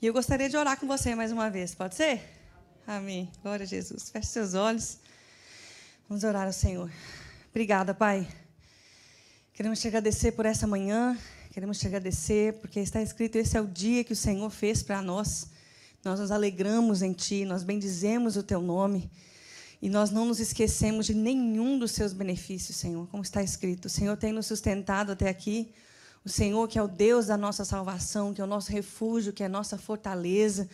E eu gostaria de orar com você mais uma vez, pode ser? Amém. Glória a Jesus. Feche seus olhos. Vamos orar ao Senhor. Obrigada, Pai. Queremos te agradecer por essa manhã. Queremos te agradecer porque está escrito: esse é o dia que o Senhor fez para nós. Nós nos alegramos em Ti, nós bendizemos o Teu nome. E nós não nos esquecemos de nenhum dos Seus benefícios, Senhor, como está escrito. O Senhor tem nos sustentado até aqui. O Senhor, que é o Deus da nossa salvação, que é o nosso refúgio, que é a nossa fortaleza.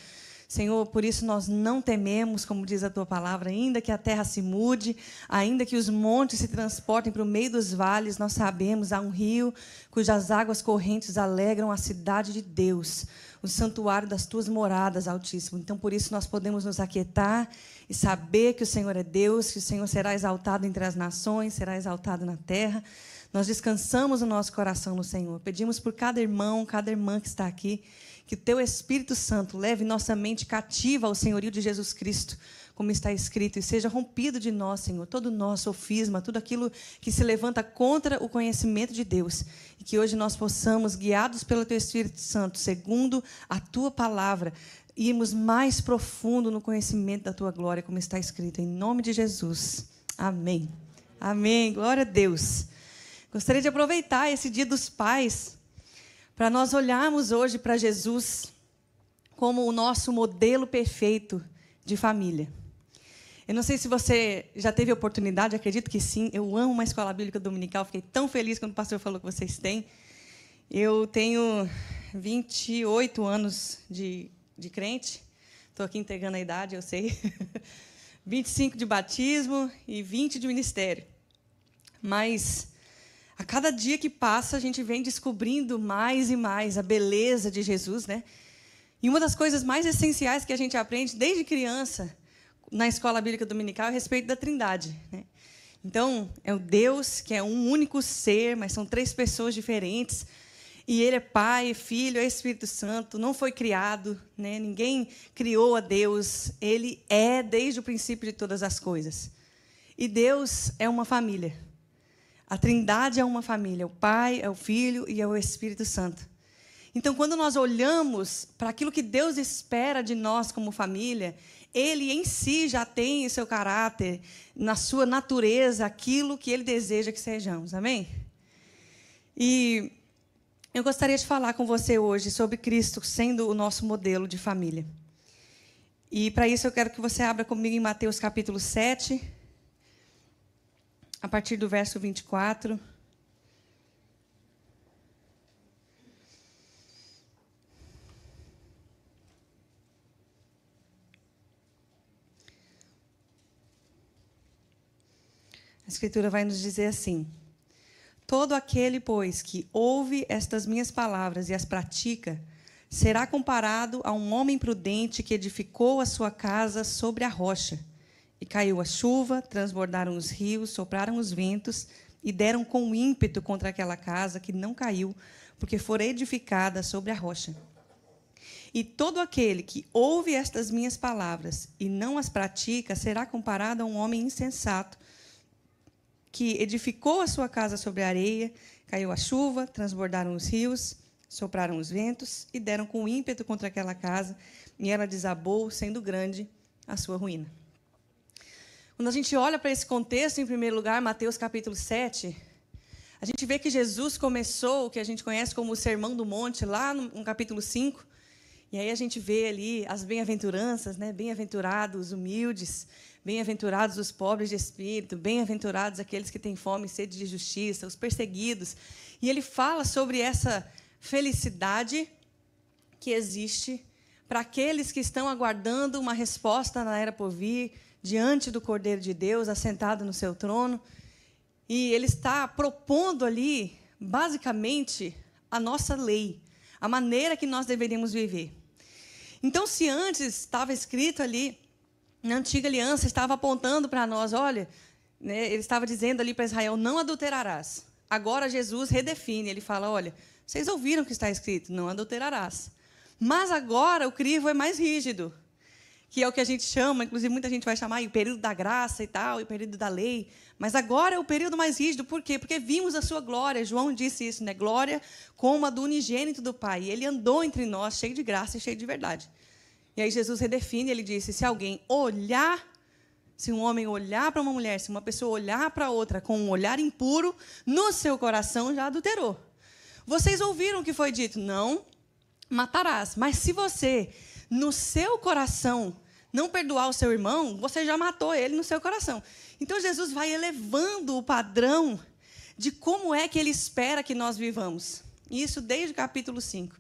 Senhor, por isso nós não tememos, como diz a Tua palavra, ainda que a terra se mude, ainda que os montes se transportem para o meio dos vales, nós sabemos, há um rio cujas águas correntes alegram a cidade de Deus, o santuário das Tuas moradas, Altíssimo. Então, por isso nós podemos nos aquietar e saber que o Senhor é Deus, que o Senhor será exaltado entre as nações, será exaltado na terra. Nós descansamos o nosso coração no Senhor. Pedimos por cada irmão, cada irmã que está aqui, que o Teu Espírito Santo leve nossa mente cativa ao senhorio de Jesus Cristo, como está escrito, e seja rompido de nós, Senhor, todo o nosso sofisma, tudo aquilo que se levanta contra o conhecimento de Deus, e que hoje nós possamos, guiados pelo Teu Espírito Santo, segundo a Tua palavra, irmos mais profundo no conhecimento da Tua glória, como está escrito, em nome de Jesus. Amém. Amém. Glória a Deus. Gostaria de aproveitar esse Dia dos Pais para nós olharmos hoje para Jesus como o nosso modelo perfeito de família. Eu não sei se você já teve a oportunidade, acredito que sim. Eu amo uma escola bíblica dominical, fiquei tão feliz quando o pastor falou que vocês têm. Eu tenho 28 anos de crente, estou aqui entregando a idade, eu sei. 25 de batismo e 20 de ministério. Mas a cada dia que passa, a gente vem descobrindo mais e mais a beleza de Jesus, né? E uma das coisas mais essenciais que a gente aprende desde criança na escola bíblica dominical é a respeito da Trindade, né? Então, é o Deus que é um único ser, mas são 3 pessoas diferentes. E Ele é Pai, Filho, é Espírito Santo, não foi criado, né? Ninguém criou a Deus. Ele é desde o princípio de todas as coisas. E Deus é uma família. A Trindade é uma família, o Pai, é o Filho e é o Espírito Santo. Então, quando nós olhamos para aquilo que Deus espera de nós como família, Ele em si já tem em seu caráter, na sua natureza, aquilo que Ele deseja que sejamos. Amém? E eu gostaria de falar com você hoje sobre Cristo sendo o nosso modelo de família. E, para isso, eu quero que você abra comigo em Mateus capítulo 7, a partir do verso 24. A Escritura vai nos dizer assim: todo aquele, pois, que ouve estas minhas palavras e as pratica, será comparado a um homem prudente que edificou a sua casa sobre a rocha. E caiu a chuva, transbordaram os rios, sopraram os ventos e deram com ímpeto contra aquela casa que não caiu, porque fora edificada sobre a rocha. E todo aquele que ouve estas minhas palavras e não as pratica será comparado a um homem insensato que edificou a sua casa sobre a areia, caiu a chuva, transbordaram os rios, sopraram os ventos e deram com ímpeto contra aquela casa, e ela desabou, sendo grande a sua ruína. Quando a gente olha para esse contexto, em primeiro lugar, Mateus capítulo 7, a gente vê que Jesus começou o que a gente conhece como o Sermão do Monte, lá no capítulo 5, e aí a gente vê ali as bem-aventuranças, né? Bem-aventurados os humildes, bem-aventurados os pobres de espírito, bem-aventurados aqueles que têm fome e sede de justiça, os perseguidos. E ele fala sobre essa felicidade que existe para aqueles que estão aguardando uma resposta na era por vir, diante do Cordeiro de Deus, assentado no seu trono. E ele está propondo ali, basicamente, a nossa lei, a maneira que nós deveríamos viver. Então, se antes estava escrito ali, na antiga aliança, estava apontando para nós, olha, né, ele estava dizendo ali para Israel, não adulterarás. Agora, Jesus redefine, ele fala, olha, vocês ouviram o que está escrito, não adulterarás. Mas agora o crivo é mais rígido. que é o que a gente chama, inclusive muita gente vai chamar o período da graça e tal, e o período da lei. Mas agora é o período mais rígido. Por quê? Porque vimos a sua glória. João disse isso, né? Glória como a do unigênito do Pai. Ele andou entre nós, cheio de graça e cheio de verdade. E aí Jesus redefine, ele disse, se um homem olhar para uma mulher, se uma pessoa olhar para outra com um olhar impuro, no seu coração já adulterou. Vocês ouviram o que foi dito? Não matarás. Mas se você, no seu coração, não perdoar o seu irmão, você já matou ele no seu coração. Então, Jesus vai elevando o padrão de como é que ele espera que nós vivamos. Isso desde o capítulo 5.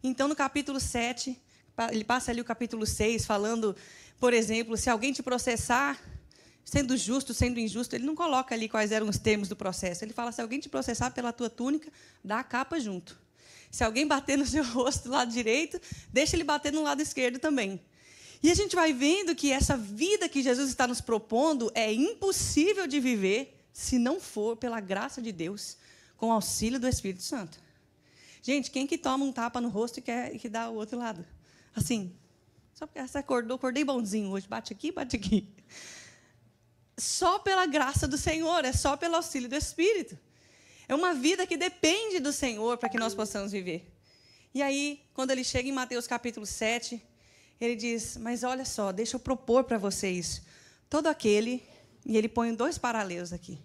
Então, no capítulo 7, ele passa ali o capítulo 6, falando, por exemplo, se alguém te processar, sendo justo, sendo injusto, ele não coloca ali quais eram os termos do processo. Ele fala, se alguém te processar pela tua túnica, dá a capa junto. Se alguém bater no seu rosto do lado direito, deixa ele bater no lado esquerdo também. E a gente vai vendo que essa vida que Jesus está nos propondo é impossível de viver se não for pela graça de Deus, com o auxílio do Espírito Santo. Gente, quem que toma um tapa no rosto e que dá o outro lado? Assim, só porque você acordei bonzinho hoje, bate aqui, bate aqui. Só pela graça do Senhor, é só pelo auxílio do Espírito. É uma vida que depende do Senhor para que nós possamos viver. E aí, quando ele chega em Mateus capítulo 7, ele diz, mas olha só, deixa eu propor para vocês. Todo aquele, e ele põe 2 paralelos aqui.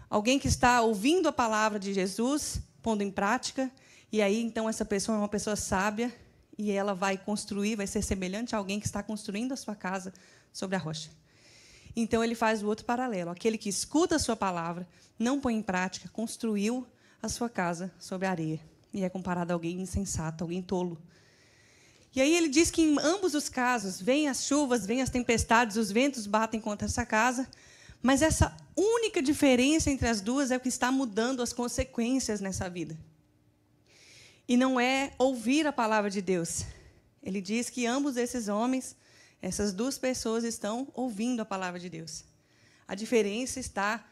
Alguém que está ouvindo a palavra de Jesus, pondo em prática, e aí, então, essa pessoa é uma pessoa sábia, e ela vai construir, vai ser semelhante a alguém que está construindo a sua casa sobre a rocha. Então, ele faz o outro paralelo. Aquele que escuta a sua palavra, não põe em prática, construiu a sua casa sobre a areia. E é comparado a alguém insensato, alguém tolo. E aí ele diz que em ambos os casos, vêm as chuvas, vêm as tempestades, os ventos batem contra essa casa, mas essa única diferença entre as duas é o que está mudando as consequências nessa vida. E não é ouvir a palavra de Deus. Ele diz que ambos esses homens, essas 2 pessoas estão ouvindo a palavra de Deus. A diferença está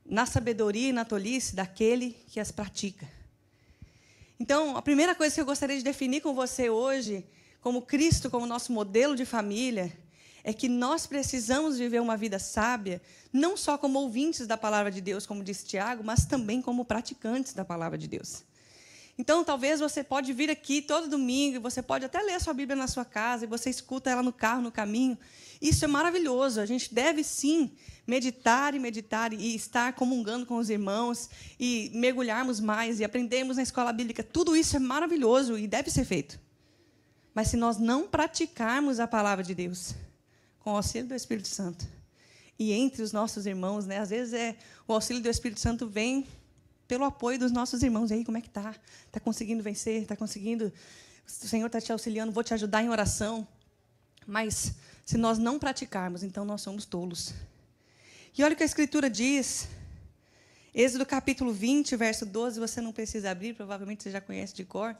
na sabedoria e na tolice daquele que as pratica. Então, a primeira coisa que eu gostaria de definir com você hoje, como Cristo, como nosso modelo de família, é que nós precisamos viver uma vida sábia, não só como ouvintes da palavra de Deus, como disse Tiago, mas também como praticantes da palavra de Deus. Então, talvez você pode vir aqui todo domingo, você pode até ler a sua Bíblia na sua casa, e você escuta ela no carro, no caminho. Isso é maravilhoso. A gente deve, sim, meditar e estar comungando com os irmãos, e mergulharmos mais, e aprendermos na escola bíblica. Tudo isso é maravilhoso e deve ser feito. Mas se nós não praticarmos a palavra de Deus, com o auxílio do Espírito Santo, e entre os nossos irmãos, né, às vezes o auxílio do Espírito Santo vem pelo apoio dos nossos irmãos. E aí, como é que está? Está conseguindo vencer? Está conseguindo? O Senhor está te auxiliando, vou te ajudar em oração. Mas, se nós não praticarmos, então nós somos tolos. E olha o que a Escritura diz. Êxodo capítulo 20, verso 12, você não precisa abrir, provavelmente você já conhece de cor.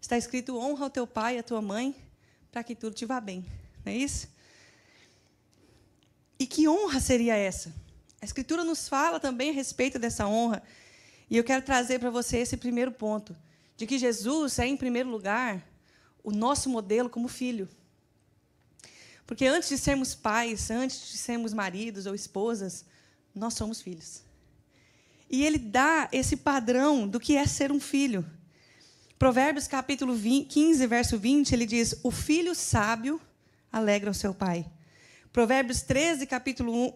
Está escrito, honra o teu pai e a tua mãe, para que tudo te vá bem. Não é isso? E que honra seria essa? A Escritura nos fala também a respeito dessa honra. E eu quero trazer para você esse primeiro ponto, de que Jesus é, em primeiro lugar, o nosso modelo como filho. Porque antes de sermos pais, antes de sermos maridos ou esposas, nós somos filhos. E ele dá esse padrão do que é ser um filho. Provérbios capítulo 15, verso 20, ele diz, o filho sábio alegra o seu pai. Provérbios capítulo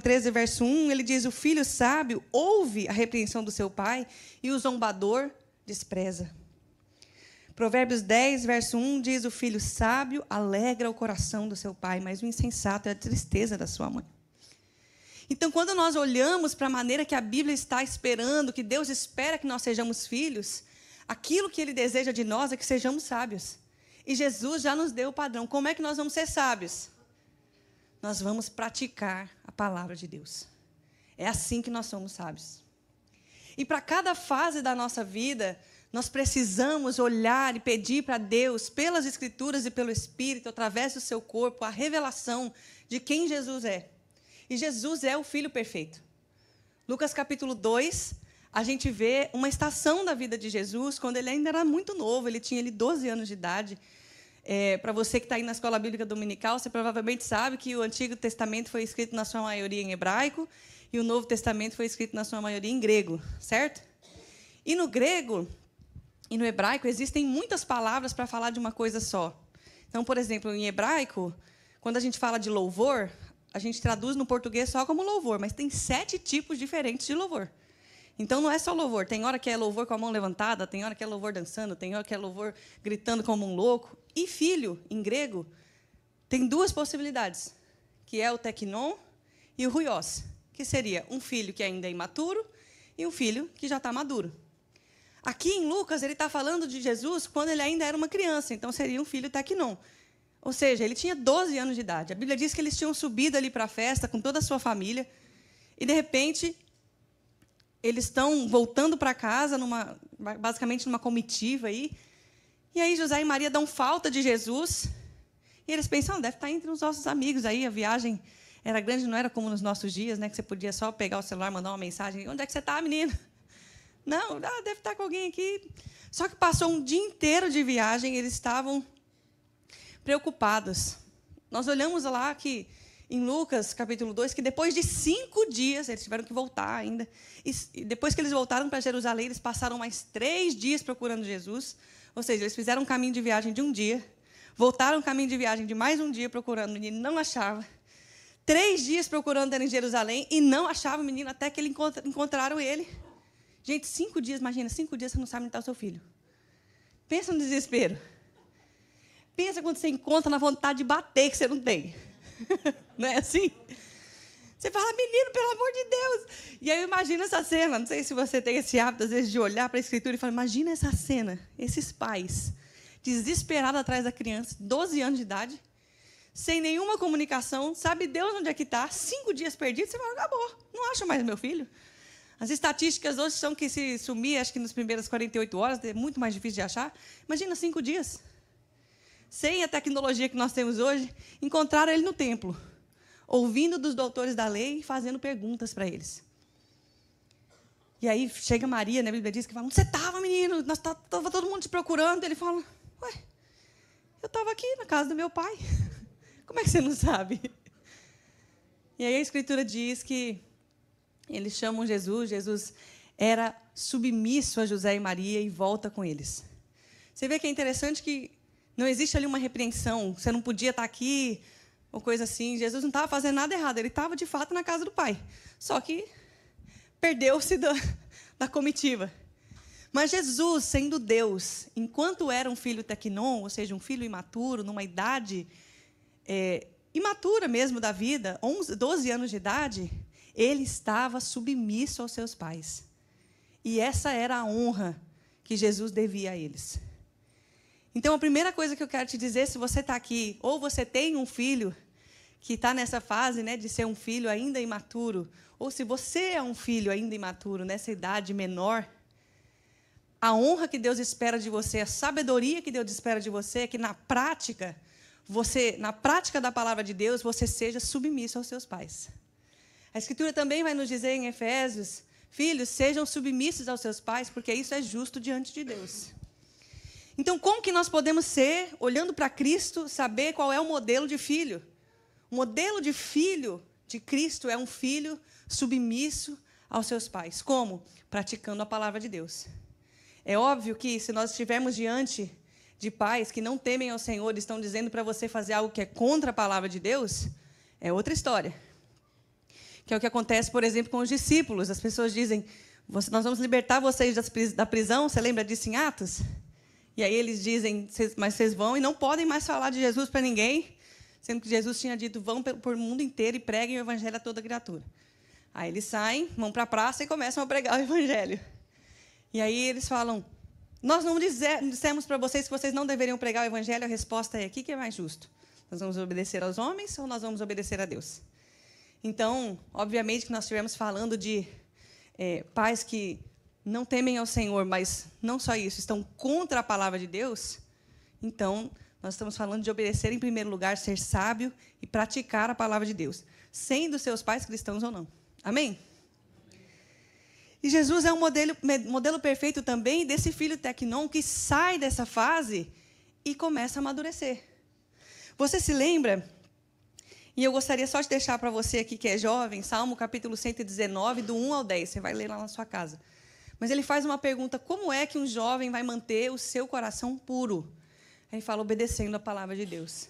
13, verso 1, ele diz, o filho sábio ouve a repreensão do seu pai e o zombador despreza. Provérbios 10, verso 1, diz, o filho sábio alegra o coração do seu pai, mas o insensato é a tristeza da sua mãe. Então, quando nós olhamos para a maneira que a Bíblia está esperando, que Deus espera que nós sejamos filhos, aquilo que Ele deseja de nós é que sejamos sábios. E Jesus já nos deu o padrão. Como é que nós vamos ser sábios? Nós vamos praticar a palavra de Deus. É assim que nós somos sábios. E para cada fase da nossa vida, nós precisamos olhar e pedir para Deus, pelas Escrituras e pelo Espírito, através do seu corpo, a revelação de quem Jesus é. E Jesus é o Filho perfeito. Lucas capítulo 2, a gente vê uma estação da vida de Jesus, quando ele ainda era muito novo, ele tinha 12 anos de idade. Para você que está aí na Escola Bíblica Dominical, você provavelmente sabe que o Antigo Testamento foi escrito na sua maioria em hebraico e o Novo Testamento foi escrito na sua maioria em grego, certo? E no grego e no hebraico existem muitas palavras para falar de uma coisa só. Então, por exemplo, em hebraico, quando a gente fala de louvor, a gente traduz no português só como louvor, mas tem 7 tipos diferentes de louvor. Então, não é só louvor. Tem hora que é louvor com a mão levantada, tem hora que é louvor dançando, tem hora que é louvor gritando como um louco. E filho, em grego, tem 2 possibilidades, que é o teknon e o huios, que seria um filho que ainda é imaturo e um filho que já está maduro. Aqui em Lucas, ele está falando de Jesus quando ele ainda era uma criança, então seria um filho teknon. Ou seja, ele tinha 12 anos de idade. A Bíblia diz que eles tinham subido ali para a festa com toda a sua família e, de repente, eles estão voltando para casa, basicamente numa comitiva aí. E aí José e Maria dão falta de Jesus. E eles pensam, deve estar entre os nossos amigos aí. A viagem era grande, não era como nos nossos dias, né, que você podia só pegar o celular, mandar uma mensagem. Onde é que você está, menino? Não, deve estar com alguém aqui. Só que passou um dia inteiro de viagem, eles estavam preocupados. Nós olhamos lá que em Lucas, capítulo 2, que depois de 5 dias, eles tiveram que voltar ainda. E depois que eles voltaram para Jerusalém, eles passaram mais 3 dias procurando Jesus. Ou seja, eles fizeram um caminho de viagem de um dia, voltaram um caminho de viagem de mais um dia procurando o menino, não achava. 3 dias procurando ele em Jerusalém e não achava o menino até que encontraram ele. Gente, 5 dias, imagina, 5 dias você não sabe onde está o seu filho. Pensa no desespero. Pensa quando você encontra na vontade de bater que você não tem. Não é assim? Você fala, menino, pelo amor de Deus. E aí eu imagino essa cena. Não sei se você tem esse hábito, às vezes, de olhar para a Escritura e falar, imagina essa cena. Esses pais, desesperados atrás da criança, 12 anos de idade, sem nenhuma comunicação, sabe Deus onde é que está, 5 dias perdidos, você fala, acabou, não acha mais meu filho. As estatísticas hoje são que se sumir, acho que nas primeiras 48 horas, é muito mais difícil de achar. Imagina 5 dias. Sem a tecnologia que nós temos hoje, encontraram ele no templo, ouvindo dos doutores da lei e fazendo perguntas para eles. E aí chega Maria, né, a Bíblia diz que fala, onde você estava, menino? Estava todo mundo te procurando. Ele fala, ué, eu estava aqui na casa do meu pai. Como é que você não sabe? E aí a Escritura diz que eles chamam Jesus, Jesus era submisso a José e Maria e volta com eles. Você vê que é interessante que não existe ali uma repreensão, você não podia estar aqui, ou coisa assim. Jesus não estava fazendo nada errado, ele estava, de fato, na casa do Pai. Só que perdeu-se da comitiva. Mas Jesus, sendo Deus, enquanto era um filho teknon, ou seja, um filho imaturo, numa idade imatura mesmo da vida, 12 anos de idade, ele estava submisso aos seus pais. E essa era a honra que Jesus devia a eles. Então, a primeira coisa que eu quero te dizer, se você está aqui, ou você tem um filho que está nessa fase, né, de ser um filho ainda imaturo, ou se você é um filho ainda imaturo, nessa idade menor, a honra que Deus espera de você, a sabedoria que Deus espera de você, é que na prática da palavra de Deus, você seja submisso aos seus pais. A Escritura também vai nos dizer em Efésios, filhos, sejam submissos aos seus pais, porque isso é justo diante de Deus. Então, como que nós podemos ser, olhando para Cristo, saber qual é o modelo de filho? O modelo de filho de Cristo é um filho submisso aos seus pais. Como? Praticando a palavra de Deus. É óbvio que, se nós estivermos diante de pais que não temem ao Senhor e estão dizendo para você fazer algo que é contra a palavra de Deus, é outra história. Que é o que acontece, por exemplo, com os discípulos. As pessoas dizem, nós vamos libertar vocês da prisão. Você lembra disso em Atos? E aí eles dizem, mas vocês vão e não podem mais falar de Jesus para ninguém, sendo que Jesus tinha dito, vão por mundo inteiro e preguem o evangelho a toda criatura. Aí eles saem, vão para a praça e começam a pregar o evangelho. E aí eles falam, nós não dissemos para vocês que vocês não deveriam pregar o evangelho, a resposta é, o que é mais justo? Nós vamos obedecer aos homens ou nós vamos obedecer a Deus? Então, obviamente que nós estivemos falando de pais que não temem ao Senhor, mas não só isso, estão contra a palavra de Deus, então, nós estamos falando de obedecer em primeiro lugar, ser sábio e praticar a palavra de Deus, sendo seus pais cristãos ou não. Amém? E Jesus é um modelo perfeito também desse filho teknon que sai dessa fase e começa a amadurecer. Você se lembra? E eu gostaria só de deixar para você aqui que é jovem, Salmo capítulo 119, do 1 ao 10. Você vai ler lá na sua casa. Mas ele faz uma pergunta: como é que um jovem vai manter o seu coração puro? Ele fala: obedecendo a palavra de Deus.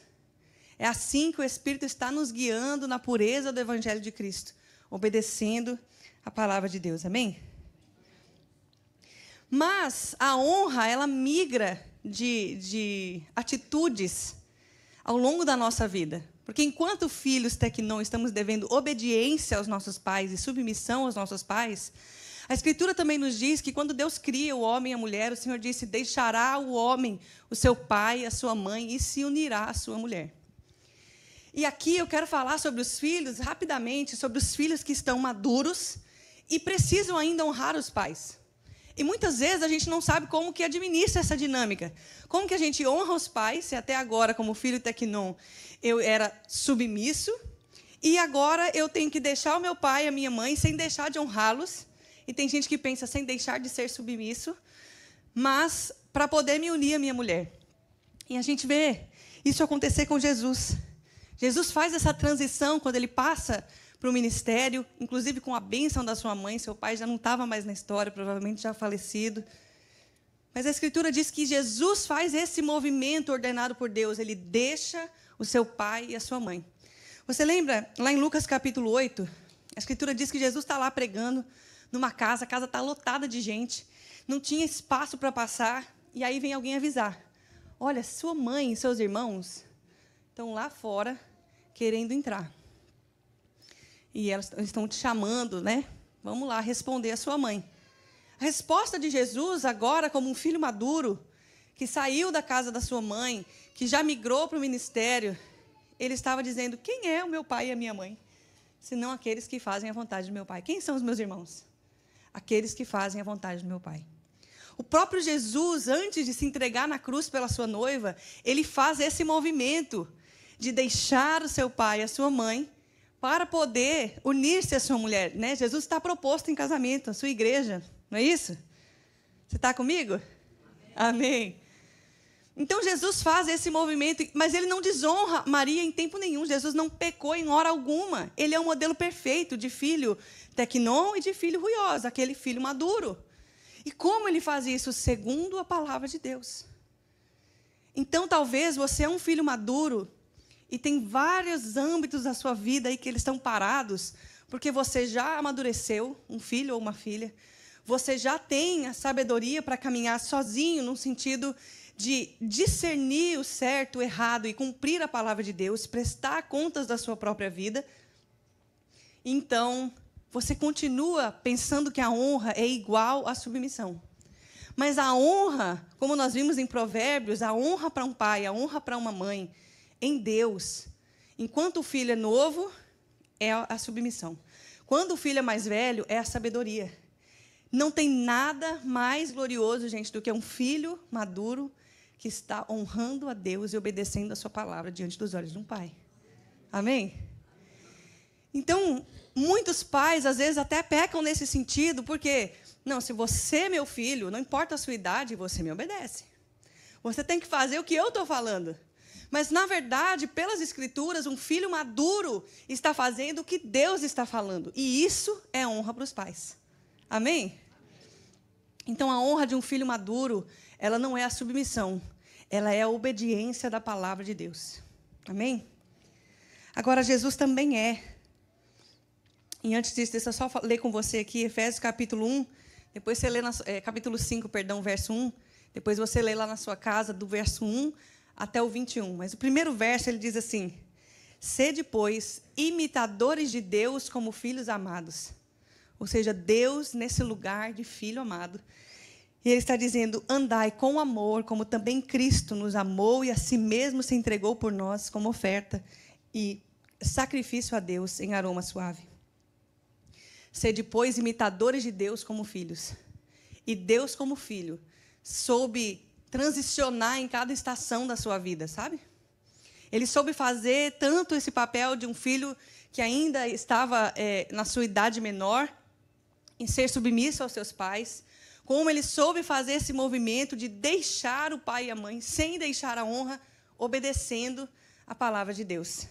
É assim que o Espírito está nos guiando na pureza do Evangelho de Cristo, obedecendo a palavra de Deus. Amém? Mas a honra, ela migra de atitudes ao longo da nossa vida. Porque enquanto filhos tecnon estamos devendo obediência aos nossos pais e submissão aos nossos pais, a Escritura também nos diz que quando Deus cria o homem e a mulher, o Senhor disse: deixará o homem o seu pai e a sua mãe e se unirá à sua mulher. E aqui eu quero falar sobre os filhos, rapidamente, sobre os filhos que estão maduros e precisam ainda honrar os pais. E muitas vezes a gente não sabe como que administra essa dinâmica. Como que a gente honra os pais, se até agora, como filho tecnon, eu era submisso, e agora eu tenho que deixar o meu pai e a minha mãe sem deixar de honrá-los. E tem gente que pensa sem deixar de ser submisso, mas para poder me unir à minha mulher. E a gente vê isso acontecer com Jesus. Jesus faz essa transição quando ele passa para o ministério, inclusive com a bênção da sua mãe. Seu pai já não estava mais na história, provavelmente já falecido. Mas a Escritura diz que Jesus faz esse movimento ordenado por Deus. Ele deixa o seu pai e a sua mãe. Você lembra, lá em Lucas capítulo 8, a Escritura diz que Jesus está lá pregando numa casa, a casa está lotada de gente, não tinha espaço para passar, e aí vem alguém avisar: olha, sua mãe e seus irmãos estão lá fora querendo entrar. E elas estão te chamando, né? Vamos lá responder a sua mãe. A resposta de Jesus, agora, como um filho maduro, que saiu da casa da sua mãe, que já migrou para o ministério, ele estava dizendo: quem é o meu pai e a minha mãe? Senão aqueles que fazem a vontade do meu pai. Quem são os meus irmãos? Aqueles que fazem a vontade do meu pai. O próprio Jesus, antes de se entregar na cruz pela sua noiva, ele faz esse movimento de deixar o seu pai e a sua mãe para poder unir-se à sua mulher, né? Jesus está proposto em casamento, a sua igreja, não é isso? Você está comigo? Amém. Então, Jesus faz esse movimento, mas ele não desonra Maria em tempo nenhum. Jesus não pecou em hora alguma. Ele é um modelo perfeito de filho tecnon e de filho ruioso, aquele filho maduro. E como ele faz isso? Segundo a palavra de Deus. Então, talvez você é um filho maduro e tem vários âmbitos da sua vida aí que eles estão parados, porque você já amadureceu, um filho ou uma filha, você já tem a sabedoria para caminhar sozinho, no sentido de discernir o certo, o errado e cumprir a palavra de Deus, prestar contas da sua própria vida. Então, você continua pensando que a honra é igual à submissão. Mas a honra, como nós vimos em Provérbios, a honra para um pai, a honra para uma mãe, em Deus, enquanto o filho é novo, é a submissão. Quando o filho é mais velho, é a sabedoria. Não tem nada mais glorioso, gente, do que um filho maduro que está honrando a Deus e obedecendo a sua palavra diante dos olhos de um pai. Amém? Então, muitos pais, às vezes, até pecam nesse sentido, porque, não, se você é meu filho, não importa a sua idade, você me obedece. Você tem que fazer o que eu estou falando. Mas, na verdade, pelas Escrituras, um filho maduro está fazendo o que Deus está falando. E isso é honra para os pais. Amém? Então, a honra de um filho maduro, ela não é a submissão. Ela é a obediência da palavra de Deus. Amém? Agora, Jesus também é. E antes disso, deixa eu só ler com você aqui, Efésios capítulo 1. Depois você lê, capítulo 5, perdão, verso 1. Depois você lê lá na sua casa, do verso 1 até o 21. Mas o primeiro verso, ele diz assim: sede, pois, imitadores de Deus como filhos amados. Ou seja, Deus nesse lugar de filho amado. E ele está dizendo: andai com amor, como também Cristo nos amou e a si mesmo se entregou por nós como oferta e sacrifício a Deus em aroma suave. Sede, pois, imitadores de Deus como filhos. E Deus, como filho, soube transicionar em cada estação da sua vida, sabe? Ele soube fazer tanto esse papel de um filho que ainda estava na sua idade menor, em ser submisso aos seus pais, como ele soube fazer esse movimento de deixar o pai e a mãe, sem deixar a honra, obedecendo a palavra de Deus.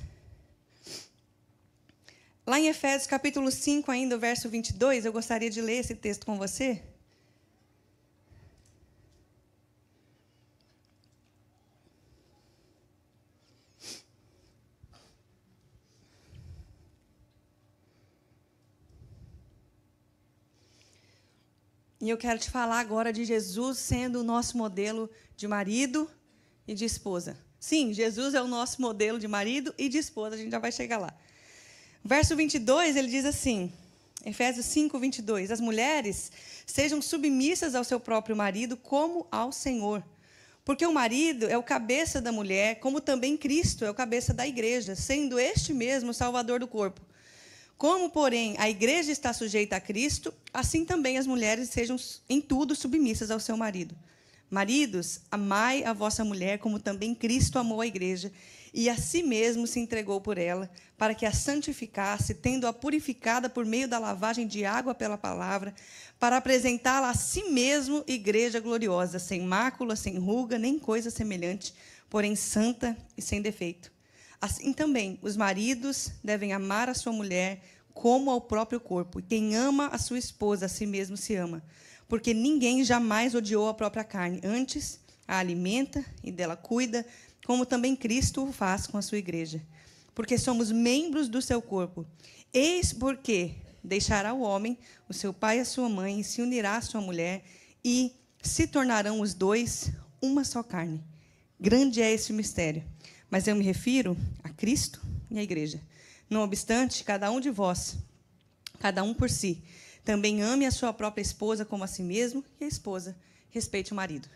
Lá em Efésios, capítulo 5, ainda, o verso 22, eu gostaria de ler esse texto com você. E eu quero te falar agora de Jesus sendo o nosso modelo de marido e de esposa. Sim, Jesus é o nosso modelo de marido e de esposa, a gente já vai chegar lá. Verso 22, ele diz assim, Efésios 5, 22, as mulheres sejam submissas ao seu próprio marido como ao Senhor. Porque o marido é o cabeça da mulher, como também Cristo é o cabeça da igreja, sendo este mesmo o salvador do corpo. Como, porém, a igreja está sujeita a Cristo, assim também as mulheres sejam em tudo submissas ao seu marido. Maridos, amai a vossa mulher, como também Cristo amou a igreja, e a si mesmo se entregou por ela, para que a santificasse, tendo-a purificada por meio da lavagem de água pela palavra, para apresentá-la a si mesmo igreja gloriosa, sem mácula, sem ruga, nem coisa semelhante, porém santa e sem defeito. Assim também, os maridos devem amar a sua mulher como ao próprio corpo. E quem ama a sua esposa, a si mesmo se ama. Porque ninguém jamais odiou a própria carne. Antes, a alimenta e dela cuida, como também Cristo o faz com a sua igreja. Porque somos membros do seu corpo. Eis porque deixará o homem, o seu pai e a sua mãe, e se unirá à sua mulher, e se tornarão os dois uma só carne. Grande é esse mistério. Mas eu me refiro a Cristo e à igreja. Não obstante, cada um de vós, cada um por si, também ame a sua própria esposa como a si mesmo, e a esposa respeite o marido.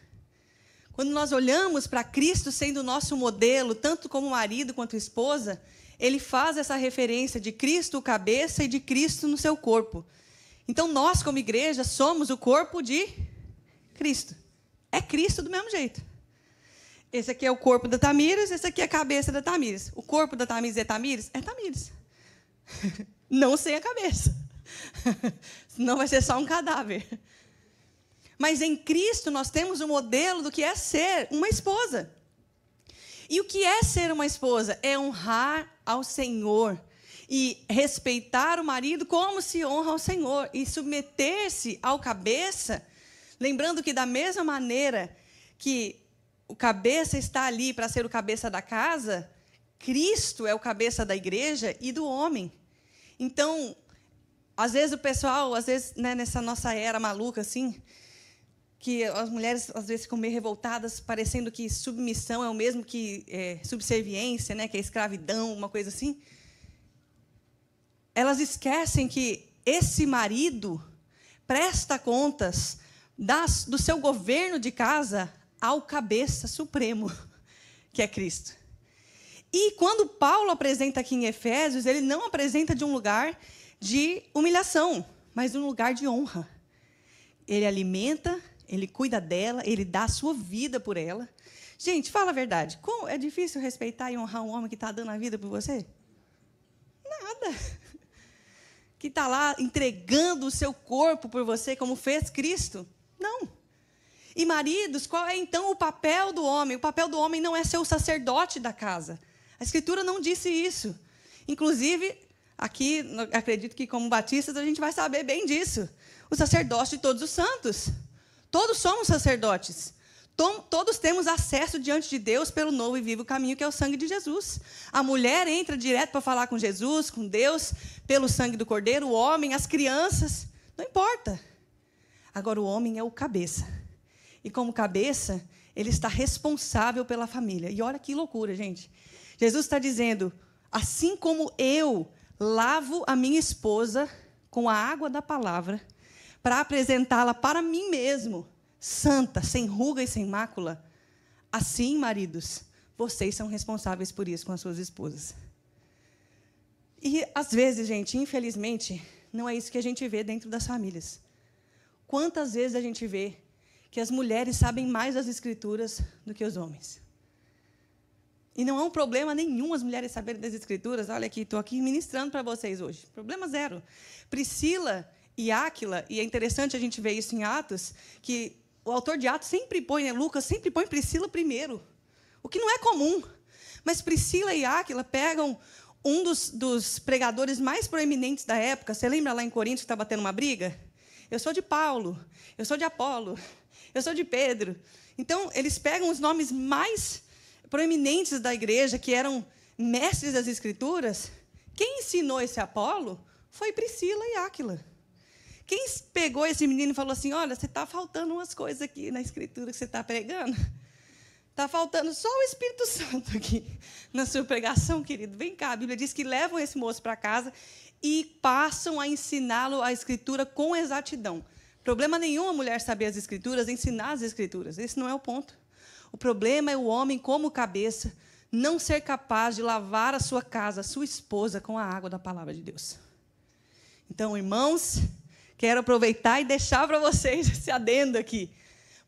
Quando nós olhamos para Cristo sendo o nosso modelo, tanto como marido quanto esposa, ele faz essa referência de Cristo, o cabeça, e de Cristo no seu corpo. Então, nós, como igreja, somos o corpo de Cristo. É Cristo do mesmo jeito. Esse aqui é o corpo da Tamires, esse aqui é a cabeça da Tamires. O corpo da Tamires é Tamires? É Tamires. Não sem a cabeça. Senão vai ser só um cadáver. Mas em Cristo nós temos o modelo do que é ser uma esposa. E o que é ser uma esposa? É honrar ao Senhor e respeitar o marido como se honra ao Senhor e submeter-se ao cabeça, lembrando que da mesma maneira que o cabeça está ali para ser o cabeça da casa, Cristo é o cabeça da igreja e do homem. Então, às vezes o pessoal, né, nessa nossa era maluca assim, que as mulheres às vezes ficam meio revoltadas, parecendo que submissão é o mesmo que subserviência, né, que é escravidão, uma coisa assim. Elas esquecem que esse marido presta contas do seu governo de casa ao cabeça supremo, que é Cristo. E quando Paulo apresenta aqui em Efésios, ele não apresenta de um lugar de humilhação, mas de um lugar de honra. Ele alimenta, ele cuida dela, ele dá a sua vida por ela. Gente, fala a verdade. Como é difícil respeitar e honrar um homem que está dando a vida por você? Nada. Que está lá entregando o seu corpo por você, como fez Cristo? Não. E maridos, qual é então o papel do homem? O papel do homem não é ser o sacerdote da casa. A Escritura não disse isso. Inclusive, aqui, acredito que como batistas a gente vai saber bem disso. O sacerdócio de todos os santos. Todos somos sacerdotes. Todos temos acesso diante de Deus pelo novo e vivo caminho que é o sangue de Jesus. A mulher entra direto para falar com Jesus, com Deus, pelo sangue do Cordeiro. O homem, as crianças, não importa. Agora, o homem é o cabeça. E como cabeça, ele está responsável pela família. E olha que loucura, gente. Jesus está dizendo, assim como eu lavo a minha esposa com a água da palavra, para apresentá-la para mim mesmo, santa, sem ruga e sem mácula, assim, maridos, vocês são responsáveis por isso com as suas esposas. E, às vezes, gente, infelizmente, não é isso que a gente vê dentro das famílias. Quantas vezes a gente vê que as mulheres sabem mais das Escrituras do que os homens? E não é um problema nenhum as mulheres saberem das Escrituras. Olha aqui, estou aqui ministrando para vocês hoje. Problema zero. Priscila e Áquila, e é interessante a gente ver isso em Atos, que o autor de Atos sempre põe, né, Lucas sempre põe Priscila primeiro, o que não é comum. Mas Priscila e Áquila pegam um dos pregadores mais proeminentes da época. Você lembra lá em Corinto que estava tendo uma briga? Eu sou de Paulo, eu sou de Apolo, eu sou de Pedro. Então, eles pegam os nomes mais proeminentes da igreja, que eram mestres das Escrituras. Quem ensinou esse Apolo foi Priscila e Áquila. Quem pegou esse menino e falou assim, olha, você está faltando umas coisas aqui na Escritura que você está pregando. Está faltando só o Espírito Santo aqui na sua pregação, querido. Vem cá, a Bíblia diz que levam esse moço para casa e passam a ensiná-lo a Escritura com exatidão. Problema nenhum a mulher saber as Escrituras, ensinar as Escrituras. Esse não é o ponto. O problema é o homem, como cabeça, não ser capaz de lavar a sua casa, a sua esposa, com a água da palavra de Deus. Então, irmãos, quero aproveitar e deixar para vocês esse adendo aqui.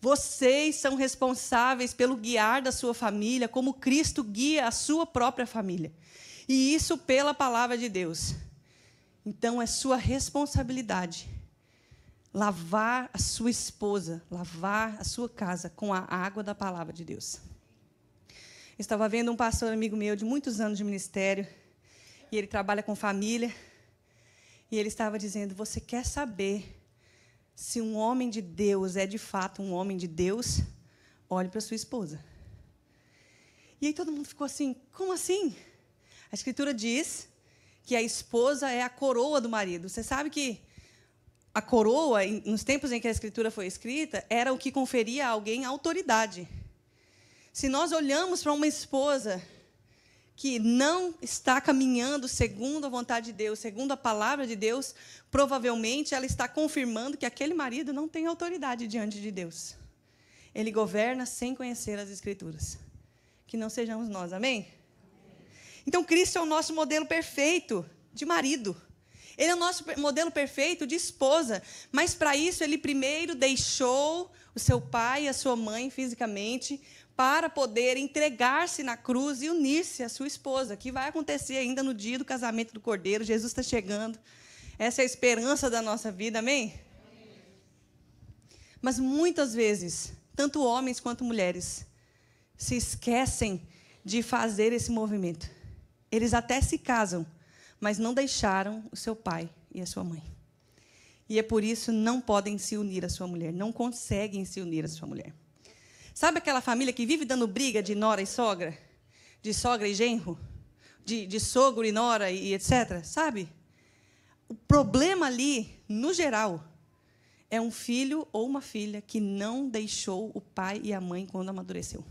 Vocês são responsáveis pelo guiar da sua família, como Cristo guia a sua própria família. E isso pela palavra de Deus. Então, é sua responsabilidade lavar a sua esposa, lavar a sua casa com a água da palavra de Deus. Eu estava vendo um pastor amigo meu de muitos anos de ministério, e ele trabalha com família, e ele estava dizendo, você quer saber se um homem de Deus é de fato um homem de Deus? Olhe para sua esposa. E aí todo mundo ficou assim, como assim? A Escritura diz que a esposa é a coroa do marido. Você sabe que a coroa, nos tempos em que a Escritura foi escrita, era o que conferia a alguém autoridade. Se nós olhamos para uma esposa que não está caminhando segundo a vontade de Deus, segundo a palavra de Deus, provavelmente ela está confirmando que aquele marido não tem autoridade diante de Deus. Ele governa sem conhecer as Escrituras. Que não sejamos nós, amém? Então, Cristo é o nosso modelo perfeito de marido. Ele é o nosso modelo perfeito de esposa. Mas, para isso, ele primeiro deixou o seu pai e a sua mãe fisicamente para poder entregar-se na cruz e unir-se à sua esposa, que vai acontecer ainda no dia do casamento do Cordeiro. Jesus está chegando. Essa é a esperança da nossa vida, amém? Mas, muitas vezes, tanto homens quanto mulheres se esquecem de fazer esse movimento. Eles até se casam, mas não deixaram o seu pai e a sua mãe. E é por isso não podem se unir à sua mulher, não conseguem se unir à sua mulher. Sabe aquela família que vive dando briga de nora e sogra? De sogra e genro? De sogro e nora e etc? Sabe? O problema ali, no geral, é um filho ou uma filha que não deixou o pai e a mãe quando amadureceu.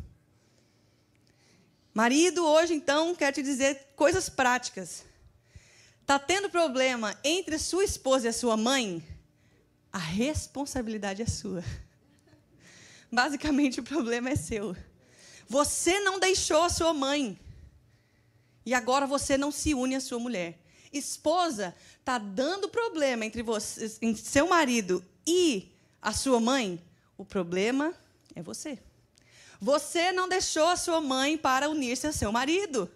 Marido, hoje, então, quero te dizer coisas práticas. Está tendo problema entre a sua esposa e a sua mãe? A responsabilidade é sua. Basicamente, o problema é seu. Você não deixou a sua mãe. E agora você não se une à sua mulher. Esposa, está dando problema entre você, entre seu marido e a sua mãe? O problema é você. Você não deixou a sua mãe para unir-se ao seu marido.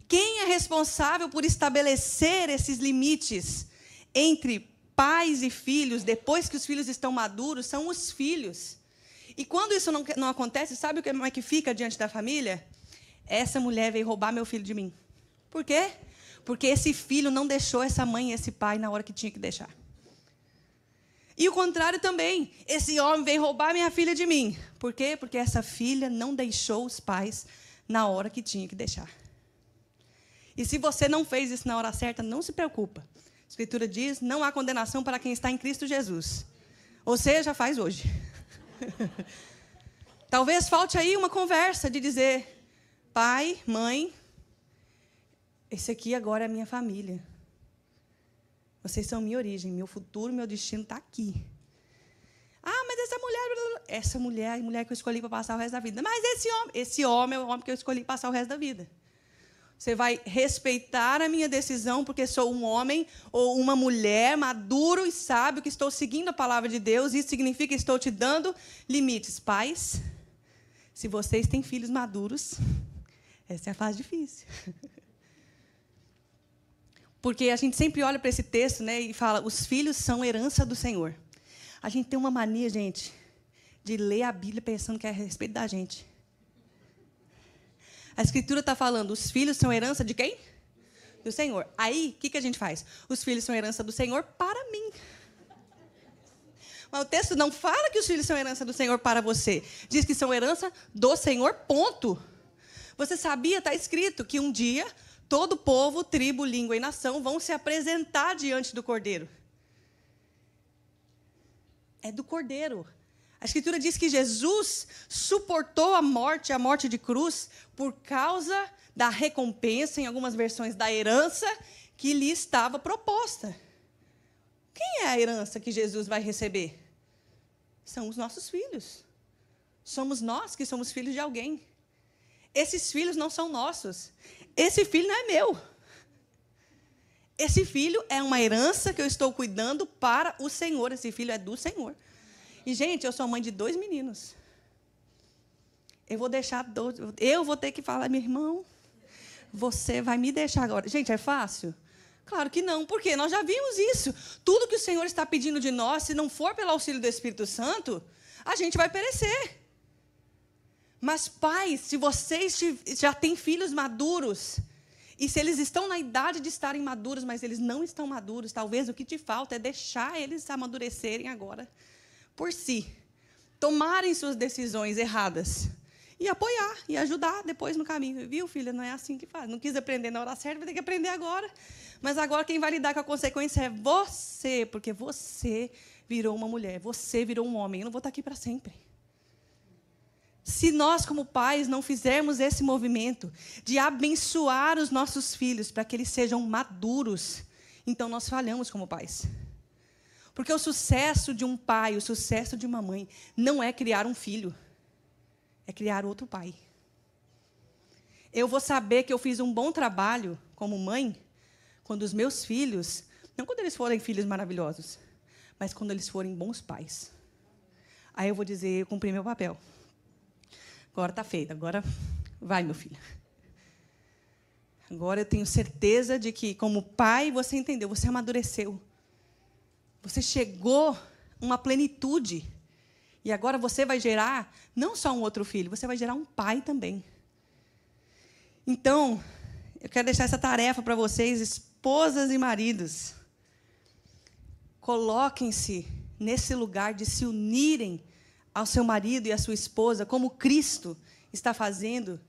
Quem é responsável por estabelecer esses limites entre pais e filhos, depois que os filhos estão maduros, são os filhos. E quando isso não acontece, sabe como é que fica diante da família? Essa mulher veio roubar meu filho de mim. Por quê? Porque esse filho não deixou essa mãe e esse pai na hora que tinha que deixar. E o contrário também. Esse homem veio roubar minha filha de mim. Por quê? Porque essa filha não deixou os pais na hora que tinha que deixar. E se você não fez isso na hora certa, não se preocupa. A Escritura diz, não há condenação para quem está em Cristo Jesus. Ou seja, faz hoje. Talvez falte aí uma conversa de dizer, pai, mãe, esse aqui agora é a minha família. Vocês são minha origem, meu futuro, meu destino está aqui. Ah, mas essa mulher é a mulher que eu escolhi para passar o resto da vida. Mas esse homem é o homem que eu escolhi para passar o resto da vida. Você vai respeitar a minha decisão porque sou um homem ou uma mulher maduro e sábio que estou seguindo a palavra de Deus. Isso significa que estou te dando limites. Pais, se vocês têm filhos maduros, essa é a fase difícil. Porque a gente sempre olha para esse texto, né, e fala, os filhos são herança do Senhor. A gente tem uma mania, gente, de ler a Bíblia pensando que é a respeito da gente. A Escritura está falando, os filhos são herança de quem? Do Senhor. Aí, o que a gente faz? Os filhos são herança do Senhor para mim. Mas o texto não fala que os filhos são herança do Senhor para você. Diz que são herança do Senhor, ponto. Você sabia, está escrito, que um dia todo povo, tribo, língua e nação vão se apresentar diante do Cordeiro. É do Cordeiro. A Escritura diz que Jesus suportou a morte de cruz, por causa da recompensa, em algumas versões, da herança que lhe estava proposta. Quem é a herança que Jesus vai receber? São os nossos filhos. Somos nós que somos filhos de alguém. Esses filhos não são nossos. Esse filho não é meu. Esse filho é uma herança que eu estou cuidando para o Senhor. Esse filho é do Senhor. E, gente, eu sou mãe de 2 meninos. Eu vou ter que falar, meu irmão, você vai me deixar agora. Gente, é fácil? Claro que não, porque nós já vimos isso. Tudo que o Senhor está pedindo de nós, se não for pelo auxílio do Espírito Santo, a gente vai perecer. Mas, pais, se vocês já têm filhos maduros, e se eles estão na idade de estarem maduros, mas eles não estão maduros, talvez o que te falta é deixar eles amadurecerem agora por si, tomarem suas decisões erradas e apoiar e ajudar depois no caminho. Viu, filha? Não é assim que faz. Não quis aprender na hora certa, vai ter que aprender agora. Mas agora quem vai lidar com a consequência é você, porque você virou uma mulher, você virou um homem. Eu não vou estar aqui para sempre. Se nós, como pais, não fizermos esse movimento de abençoar os nossos filhos para que eles sejam maduros, então nós falhamos como pais. Porque o sucesso de um pai, o sucesso de uma mãe, não é criar um filho, é criar outro pai. Eu vou saber que eu fiz um bom trabalho como mãe quando os meus filhos, não quando eles forem filhos maravilhosos, mas quando eles forem bons pais. Aí eu vou dizer, eu cumpri meu papel. Agora está feito, agora vai, meu filho. Agora eu tenho certeza de que, como pai, você entendeu, você amadureceu. Você chegou a uma plenitude. E agora você vai gerar, não só um outro filho, você vai gerar um pai também. Então, eu quero deixar essa tarefa para vocês, esposas e maridos. Coloquem-se nesse lugar de se unirem ao seu marido e à sua esposa, como Cristo está fazendo.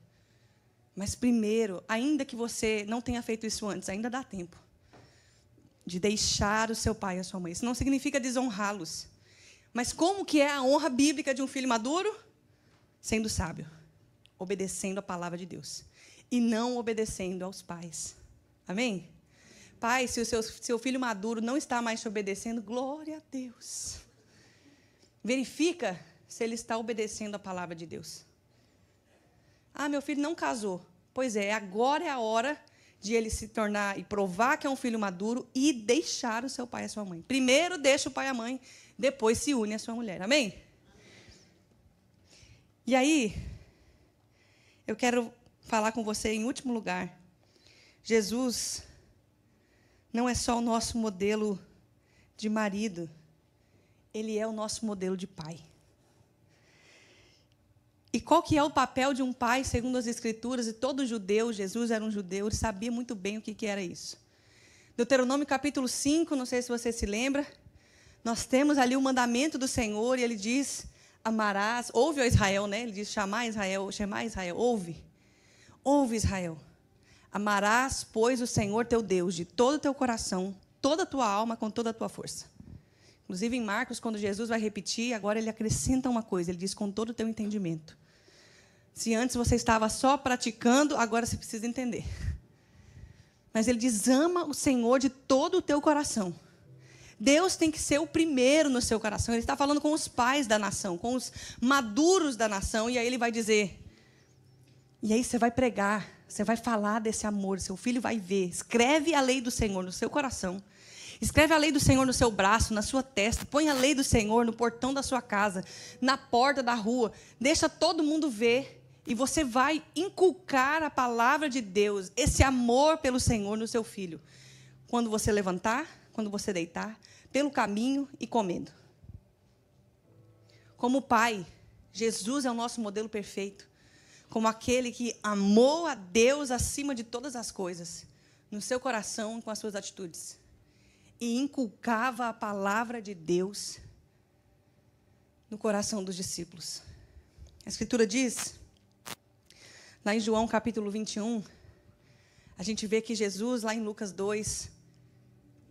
Mas primeiro, ainda que você não tenha feito isso antes, ainda dá tempo de deixar o seu pai e a sua mãe. Isso não significa desonrá-los. Mas como que é a honra bíblica de um filho maduro? Sendo sábio, obedecendo a palavra de Deus. E não obedecendo aos pais. Amém? Pai, se o seu filho maduro não está mais te obedecendo, glória a Deus. Verifica se ele está obedecendo a palavra de Deus. Ah, meu filho não casou. Pois é, agora é a hora de ele se tornar e provar que é um filho maduro e deixar o seu pai e a sua mãe. Primeiro deixa o pai e a mãe, depois se une à sua mulher. Amém? E aí, eu quero falar com você em último lugar. Jesus não é só o nosso modelo de marido, ele é o nosso modelo de pai. E qual que é o papel de um pai, segundo as Escrituras, e todo judeu, Jesus era um judeu, ele sabia muito bem o que era isso. Deuteronômio capítulo 5, não sei se você se lembra, nós temos ali o mandamento do Senhor, e ele diz, amarás, ouve, ó Israel, né? Ele diz, chamar Israel, ouve Israel. Amarás, pois, o Senhor teu Deus de todo o teu coração, toda a tua alma, com toda a tua força. Inclusive, em Marcos, quando Jesus vai repetir, agora ele acrescenta uma coisa, ele diz, com todo o teu entendimento. Se antes você estava só praticando, agora você precisa entender. Mas ele diz, ama o Senhor de todo o teu coração. Deus tem que ser o primeiro no seu coração. Ele está falando com os pais da nação, com os maduros da nação, e aí ele vai dizer, e aí você vai pregar, você vai falar desse amor, seu filho vai ver. Escreve a lei do Senhor no seu coração. Escreve a lei do Senhor no seu braço, na sua testa. Põe a lei do Senhor no portão da sua casa, na porta da rua. Deixa todo mundo ver. E você vai inculcar a palavra de Deus, esse amor pelo Senhor no seu filho. quando você levantar, quando você deitar, pelo caminho e comendo. Como pai, Jesus é o nosso modelo perfeito, como aquele que amou a Deus acima de todas as coisas, no seu coração, com as suas atitudes, e inculcava a palavra de Deus no coração dos discípulos. A Escritura diz, lá em João capítulo 21, a gente vê que Jesus, lá em Lucas 2,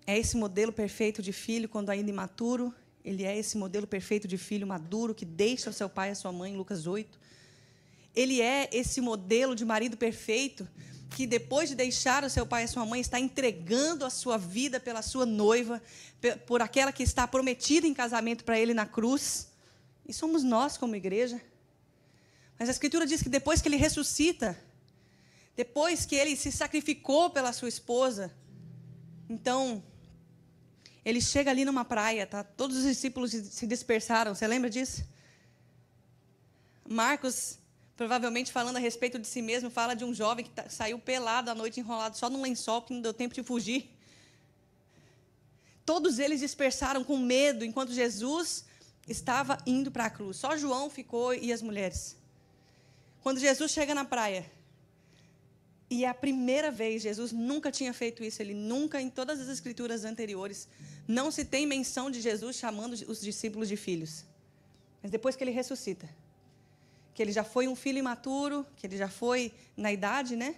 é esse modelo perfeito de filho quando ainda imaturo. Ele é esse modelo perfeito de filho maduro que deixa o seu pai e a sua mãe, em Lucas 8. Ele é esse modelo de marido perfeito que, depois de deixar o seu pai e a sua mãe, está entregando a sua vida pela sua noiva, por aquela que está prometida em casamento para ele na cruz. E somos nós como igreja. Mas a Escritura diz que depois que ele ressuscita, depois que ele se sacrificou pela sua esposa, então ele chega ali numa praia, tá? Todos os discípulos se dispersaram. Você lembra disso? Marcos, provavelmente falando a respeito de si mesmo, fala de um jovem que saiu pelado à noite, enrolado só num lençol, que não deu tempo de fugir. Todos eles dispersaram com medo, enquanto Jesus estava indo para a cruz. Só João ficou e as mulheres. Quando Jesus chega na praia, e é a primeira vez, Jesus nunca tinha feito isso, ele nunca, em todas as escrituras anteriores, não se tem menção de Jesus chamando os discípulos de filhos. Mas depois que ele ressuscita, que ele já foi um filho imaturo, que ele já foi na idade, né?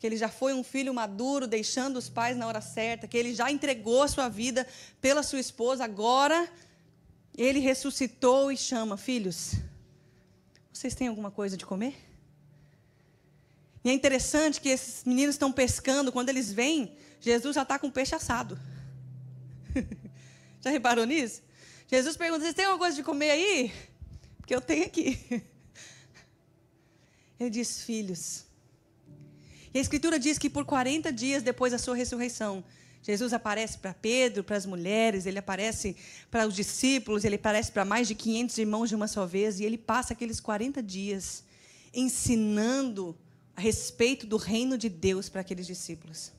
Que ele já foi um filho maduro, deixando os pais na hora certa, que ele já entregou a sua vida pela sua esposa, agora ele ressuscitou e chama: filhos, vocês têm alguma coisa de comer? E é interessante que esses meninos estão pescando, quando eles vêm, Jesus já está com peixe assado. Já reparou nisso? Jesus pergunta: vocês têm alguma coisa de comer aí? Porque eu tenho aqui. Ele diz: filhos. E a Escritura diz que por 40 dias depois da sua ressurreição, Jesus aparece para Pedro, para as mulheres, ele aparece para os discípulos, ele aparece para mais de 500 irmãos de uma só vez, e ele passa aqueles 40 dias ensinando a respeito do reino de Deus para aqueles discípulos.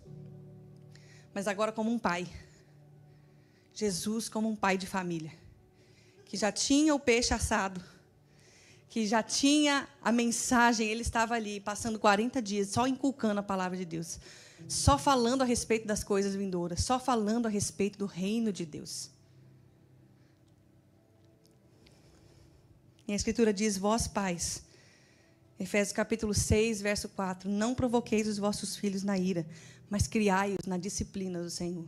Mas agora como um pai. Jesus como um pai de família, que já tinha o peixe assado, que já tinha a mensagem, ele estava ali passando 40 dias só inculcando a palavra de Deus, só falando a respeito das coisas vindouras, só falando a respeito do reino de Deus. E a Escritura diz: vós pais, Efésios capítulo 6, verso 4, não provoqueis os vossos filhos na ira, mas criai-os na disciplina do Senhor.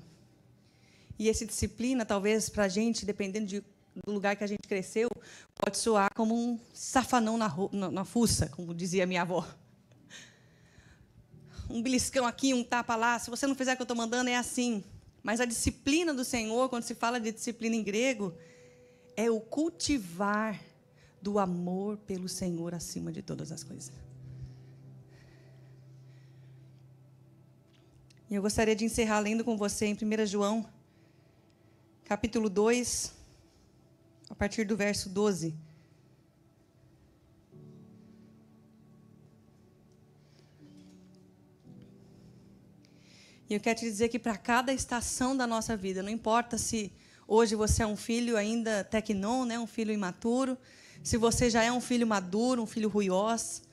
E essa disciplina, talvez para a gente, dependendo do lugar que a gente cresceu, pode soar como um safanão na fuça, como dizia minha avó. Um beliscão aqui, um tapa lá, se você não fizer o que eu estou mandando, é assim. Mas a disciplina do Senhor, quando se fala de disciplina em grego, é o cultivar do amor pelo Senhor acima de todas as coisas. E eu gostaria de encerrar lendo com você em 1 João, capítulo 2, a partir do verso 12. E eu quero te dizer que para cada estação da nossa vida, não importa se hoje você é um filho ainda tecnon, né, um filho imaturo, se você já é um filho maduro, um filho ruiós,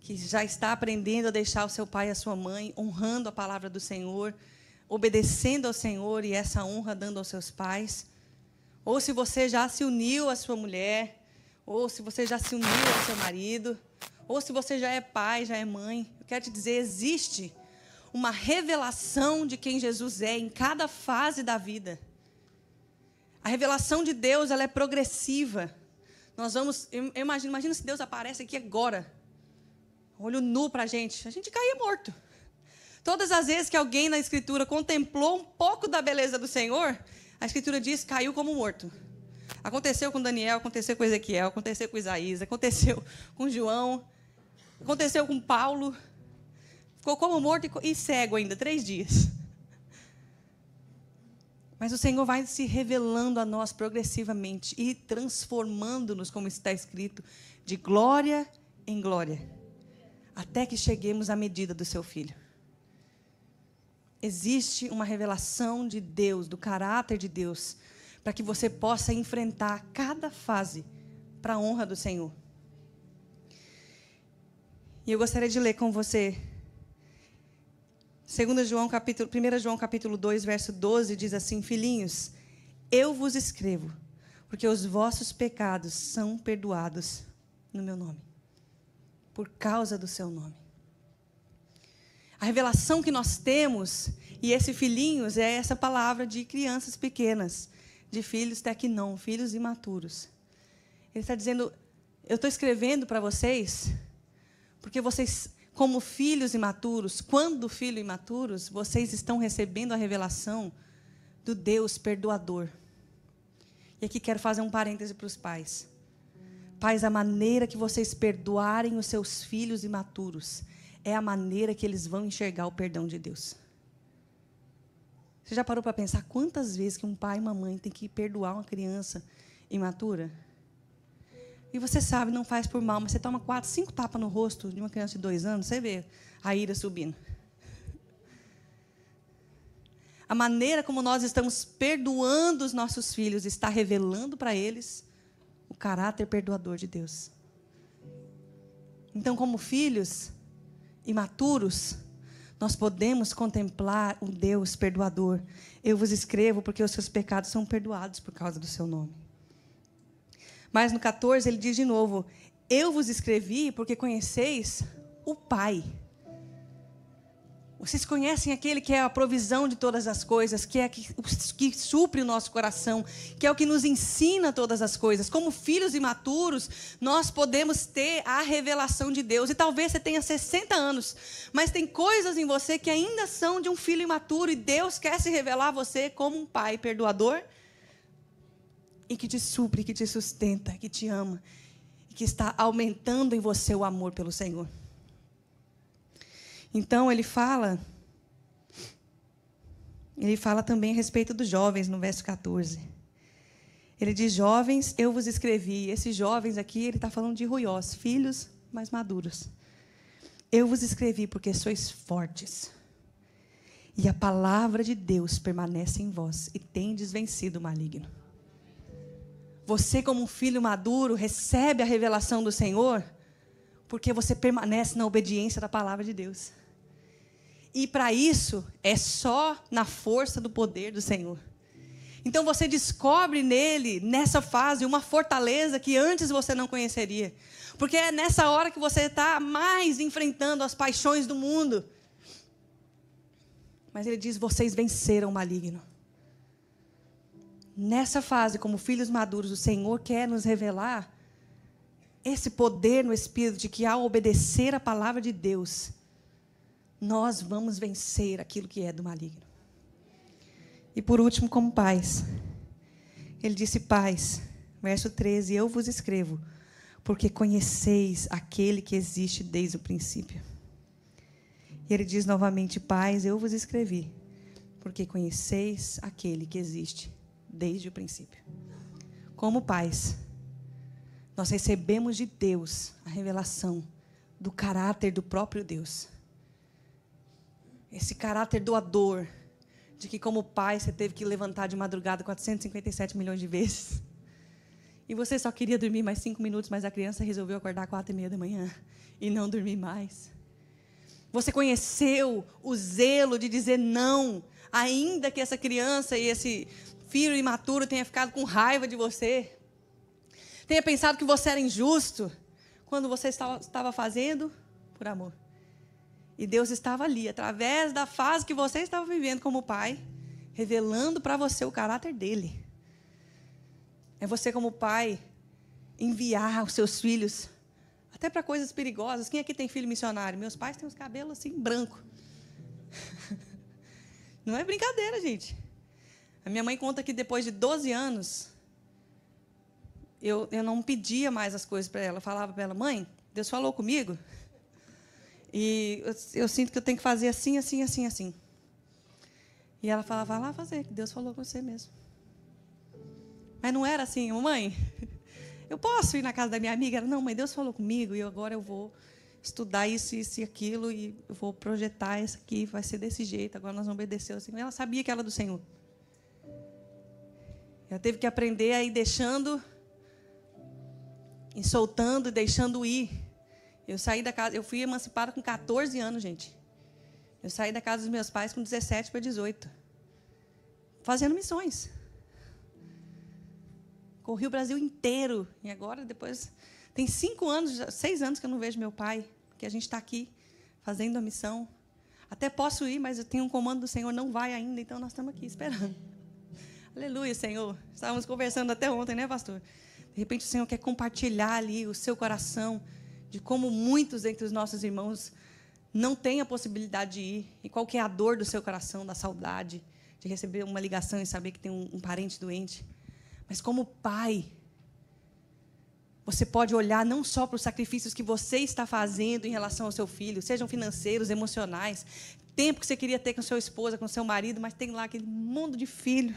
que já está aprendendo a deixar o seu pai e a sua mãe, honrando a palavra do Senhor, obedecendo ao Senhor e essa honra dando aos seus pais, ou se você já se uniu à sua mulher, ou se você já se uniu ao seu marido, ou se você já é pai, já é mãe, eu quero te dizer, existe uma revelação de quem Jesus é em cada fase da vida. A revelação de Deus, ela é progressiva. Nós vamos, imagina se Deus aparece aqui agora, olho nu para a gente caía morto. Todas as vezes que alguém na Escritura contemplou um pouco da beleza do Senhor, a Escritura diz: caiu como morto. Aconteceu com Daniel, aconteceu com Ezequiel, aconteceu com Isaías, aconteceu com João, aconteceu com Paulo. Ficou como morto e cego ainda, 3 dias. Mas o Senhor vai se revelando a nós progressivamente e transformando-nos, como está escrito, de glória em glória, até que cheguemos à medida do seu Filho. existe uma revelação de Deus, do caráter de Deus, para que você possa enfrentar cada fase para a honra do Senhor. E eu gostaria de ler com você 1 João capítulo 2, verso 12, diz assim: Filhinhos, eu vos escrevo, porque os vossos pecados são perdoados no meu nome, por causa do seu nome. A revelação que nós temos, e esse filhinhos é essa palavra de crianças pequenas, de filhos tecnon, filhos imaturos. Ele está dizendo, eu estou escrevendo para vocês, porque vocês, como filhos imaturos, quando filhos imaturos, vocês estão recebendo a revelação do Deus perdoador. E aqui quero fazer um parêntese para os pais. Pais, a maneira que vocês perdoarem os seus filhos imaturos é a maneira que eles vão enxergar o perdão de Deus. Você já parou para pensar quantas vezes que um pai e uma mãe tem que perdoar uma criança imatura? E você sabe, não faz por mal, mas você toma 4, 5 tapas no rosto de uma criança de 2 anos, você vê a ira subindo. A maneira como nós estamos perdoando os nossos filhos está revelando para eles o caráter perdoador de Deus. Então, como filhos imaturos, nós podemos contemplar um Deus perdoador. Eu vos escrevo porque os seus pecados são perdoados por causa do seu nome. Mas no 14 ele diz de novo: eu vos escrevi porque conheceis o Pai. Vocês conhecem aquele que é a provisão de todas as coisas, que é que supre o nosso coração, que é o que nos ensina todas as coisas. Como filhos imaturos, nós podemos ter a revelação de Deus. E talvez você tenha 60 anos, mas tem coisas em você que ainda são de um filho imaturo, e Deus quer se revelar a você como um pai perdoador, e que te supre, que te sustenta, que te ama, e que está aumentando em você o amor pelo Senhor. Então, ele fala também a respeito dos jovens, no verso 14. Ele diz, jovens, eu vos escrevi. Esses jovens aqui, ele está falando de ruiós, filhos mais maduros. Eu vos escrevi porque sois fortes, e a palavra de Deus permanece em vós, e tendes vencido o maligno. Você, como um filho maduro, recebe a revelação do Senhor, porque você permanece na obediência da palavra de Deus. E para isso, é só na força do poder do Senhor. Então você descobre nele, nessa fase, uma fortaleza que antes você não conheceria. Porque é nessa hora que você está mais enfrentando as paixões do mundo. Mas ele diz, vocês venceram o maligno. Nessa fase, como filhos maduros, o Senhor quer nos revelar esse poder no Espírito de que, ao obedecer a palavra de Deus, nós vamos vencer aquilo que é do maligno. E por último, como pais, ele disse, pais, verso 13, eu vos escrevo, porque conheceis aquele que existe desde o princípio. E ele diz novamente, pais, eu vos escrevi, porque conheceis aquele que existe desde o princípio. Como pais, nós recebemos de Deus a revelação do caráter do próprio Deus. Esse caráter doador, de que como pai você teve que levantar de madrugada 457 milhões de vezes. E você só queria dormir mais 5 minutos, mas a criança resolveu acordar 4:30 da manhã e não dormir mais. Você conheceu o zelo de dizer não, ainda que essa criança e esse filho imaturo tenha ficado com raiva de você, tenha pensado que você era injusto, quando você estava fazendo por amor. E Deus estava ali, através da fase que você estava vivendo como pai, revelando para você o caráter dele. É você, como pai, enviar os seus filhos, até para coisas perigosas. Quem aqui tem filho missionário? Meus pais têm os cabelos assim, branco. Não é brincadeira, gente. A minha mãe conta que depois de 12 anos, eu não pedia mais as coisas para ela. Eu falava para ela, mãe, Deus falou comigo, e eu sinto que eu tenho que fazer assim, assim, assim, assim. E ela falava, vai lá fazer, que Deus falou com você mesmo. Mas não era assim, mãe, eu posso ir na casa da minha amiga? Ela, não, mãe, Deus falou comigo, e agora eu vou estudar isso, isso e aquilo, e eu vou projetar isso aqui, vai ser desse jeito, agora nós vamos obedecer ao Senhor. Ela sabia que era do Senhor. Ela teve que aprender a ir deixando, e soltando e deixando ir. Eu saí da casa, eu fui emancipada com 14 anos, gente. Eu saí da casa dos meus pais com 17 para 18. Fazendo missões. Corri o Brasil inteiro. E agora, depois... Tem 6 anos que eu não vejo meu pai. Que a gente está aqui, fazendo a missão. Até posso ir, mas eu tenho um comando do Senhor, não vai ainda. Então, nós estamos aqui, esperando. Aleluia, Senhor. Estávamos conversando até ontem, né, pastor? De repente, o Senhor quer compartilhar ali o seu coração de como muitos entre os nossos irmãos não têm a possibilidade de ir. E qual que é a dor do seu coração, da saudade, de receber uma ligação e saber que tem um parente doente. Mas como pai, você pode olhar não só para os sacrifícios que você está fazendo em relação ao seu filho, sejam financeiros, emocionais, tempo que você queria ter com sua esposa, com seu marido, mas tem lá aquele mundo de filho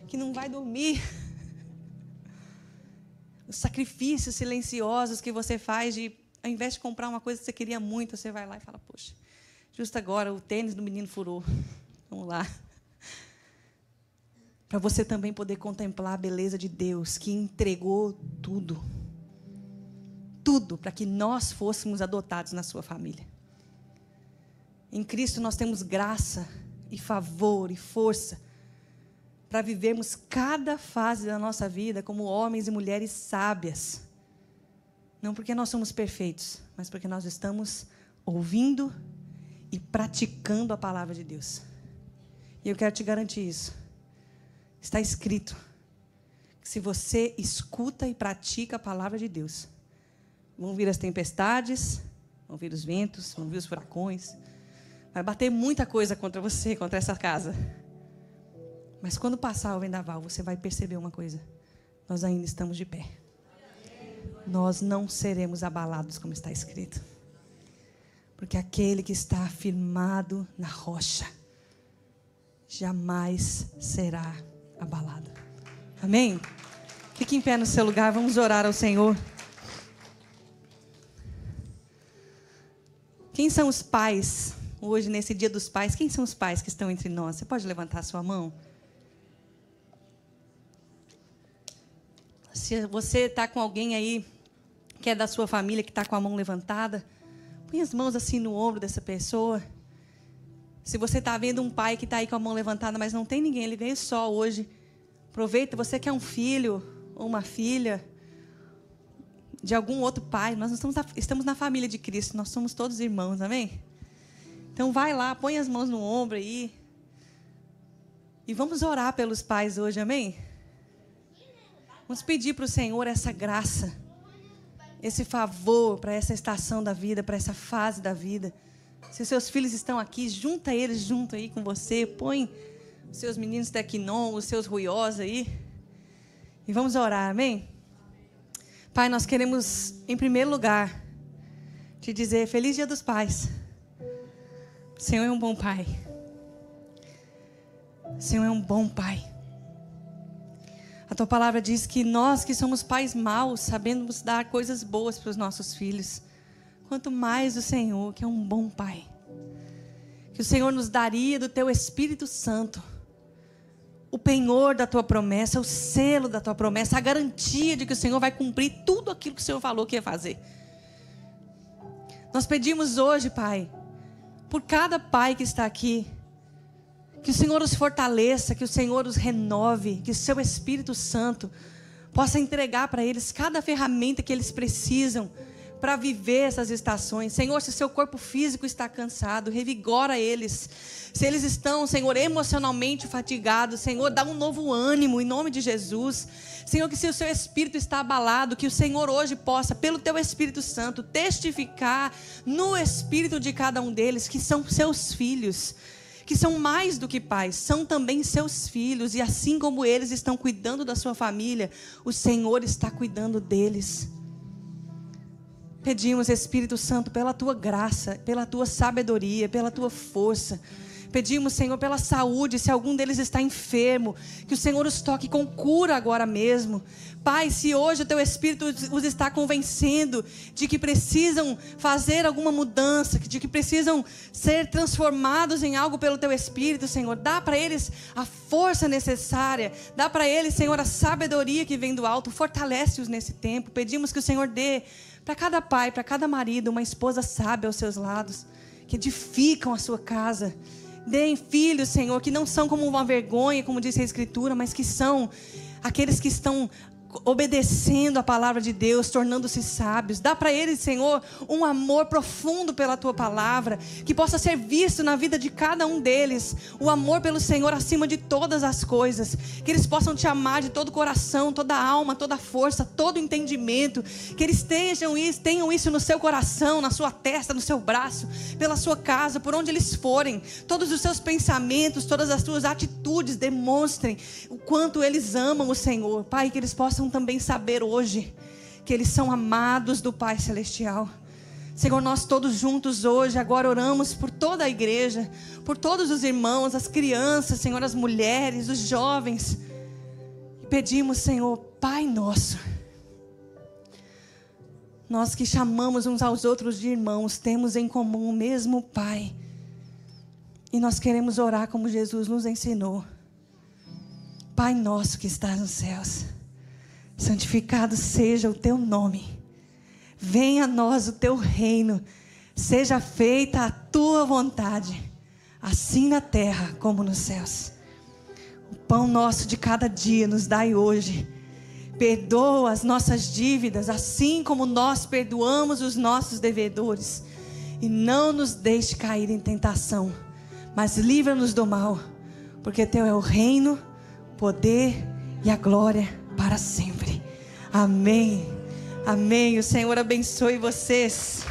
que não vai dormir. Os sacrifícios silenciosos que você faz de, ao invés de comprar uma coisa que você queria muito, você vai lá e fala, poxa, justo agora o tênis do menino furou. Vamos lá. Para você também poder contemplar a beleza de Deus, que entregou tudo. Tudo para que nós fôssemos adotados na sua família. Em Cristo nós temos graça e favor e força para vivermos cada fase da nossa vida como homens e mulheres sábias. Não porque nós somos perfeitos, mas porque nós estamos ouvindo e praticando a palavra de Deus. E eu quero te garantir isso. Está escrito que se você escuta e pratica a palavra de Deus, vão vir as tempestades, vão vir os ventos, vão vir os furacões, vai bater muita coisa contra você, contra essa casa. Mas quando passar o vendaval, você vai perceber uma coisa: nós ainda estamos de pé. Nós não seremos abalados, como está escrito. Porque aquele que está firmado na rocha jamais será abalado. Amém? Fique em pé no seu lugar, vamos orar ao Senhor. Quem são os pais, hoje nesse dia dos pais, quem são os pais que estão entre nós? Você pode levantar a sua mão? Se você está com alguém aí, que é da sua família, que está com a mão levantada, põe as mãos assim no ombro dessa pessoa. Se você está vendo um pai que está aí com a mão levantada, mas não tem ninguém, ele veio só hoje, aproveita, você que é um filho ou uma filha de algum outro pai, nós estamos na família de Cristo, nós somos todos irmãos, amém? Então vai lá, põe as mãos no ombro aí, e vamos orar pelos pais hoje, amém? Vamos pedir para o Senhor essa graça, esse favor para essa estação da vida, para essa fase da vida. Se os seus filhos estão aqui, junta eles junto aí com você, põe os seus meninos Tequinon, os seus Ruiós aí, e vamos orar, amém? Pai, nós queremos, em primeiro lugar, te dizer feliz Dia dos Pais. O Senhor é um bom Pai. O Senhor é um bom Pai. A tua palavra diz que nós que somos pais maus, sabemos dar coisas boas para os nossos filhos. Quanto mais o Senhor, que é um bom Pai. Que o Senhor nos daria do teu Espírito Santo o penhor da tua promessa, o selo da tua promessa, a garantia de que o Senhor vai cumprir tudo aquilo que o Senhor falou que ia fazer. Nós pedimos hoje, Pai, por cada pai que está aqui, que o Senhor os fortaleça, que o Senhor os renove, que o seu Espírito Santo possa entregar para eles cada ferramenta que eles precisam para viver essas estações. Senhor, se o seu corpo físico está cansado, revigora eles. Se eles estão, Senhor, emocionalmente fatigados, Senhor, dá um novo ânimo em nome de Jesus. Senhor, que se o seu espírito está abalado, que o Senhor hoje possa, pelo teu Espírito Santo, testificar no espírito de cada um deles que são seus filhos, que são mais do que pais, são também seus filhos, e assim como eles estão cuidando da sua família, o Senhor está cuidando deles. Pedimos, Espírito Santo, pela tua graça, pela tua sabedoria, pela tua força, Pedimos, Senhor, pela saúde, se algum deles está enfermo, que o Senhor os toque com cura agora mesmo. Pai, se hoje o Teu Espírito os está convencendo de que precisam fazer alguma mudança, de que precisam ser transformados em algo pelo Teu Espírito, Senhor, dá para eles a força necessária, dá para eles, Senhor, a sabedoria que vem do alto, fortalece-os nesse tempo. Pedimos que o Senhor dê para cada pai, para cada marido, uma esposa sábia aos seus lados, que edificam a sua casa. Deem filhos, Senhor, que não são como uma vergonha, como diz a Escritura, mas que são aqueles que estão obedecendo a palavra de Deus, tornando-se sábios. Dá para eles, Senhor, um amor profundo pela Tua palavra, que possa ser visto na vida de cada um deles, o amor pelo Senhor acima de todas as coisas, que eles possam Te amar de todo o coração, toda a alma, toda a força, todo o entendimento, que eles tenham isso no seu coração, na sua testa, no seu braço, pela sua casa, por onde eles forem. Todos os seus pensamentos, todas as suas atitudes demonstrem o quanto eles amam o Senhor. Pai, que eles possam também saber hoje que eles são amados do Pai Celestial. Senhor, nós todos juntos hoje agora oramos por toda a igreja, por todos os irmãos, as crianças, Senhor, as mulheres, os jovens, e pedimos, Senhor, Pai nosso, nós que chamamos uns aos outros de irmãos, temos em comum o mesmo Pai, e nós queremos orar como Jesus nos ensinou. Pai nosso que estás nos céus, santificado seja o Teu nome. Venha a nós o Teu reino. Seja feita a Tua vontade, assim na terra como nos céus. O pão nosso de cada dia nos dai hoje. Perdoa as nossas dívidas, assim como nós perdoamos os nossos devedores. E não nos deixe cair em tentação, mas livra-nos do mal, porque Teu é o reino, o poder e a glória para sempre. Amém. Amém. O Senhor abençoe vocês.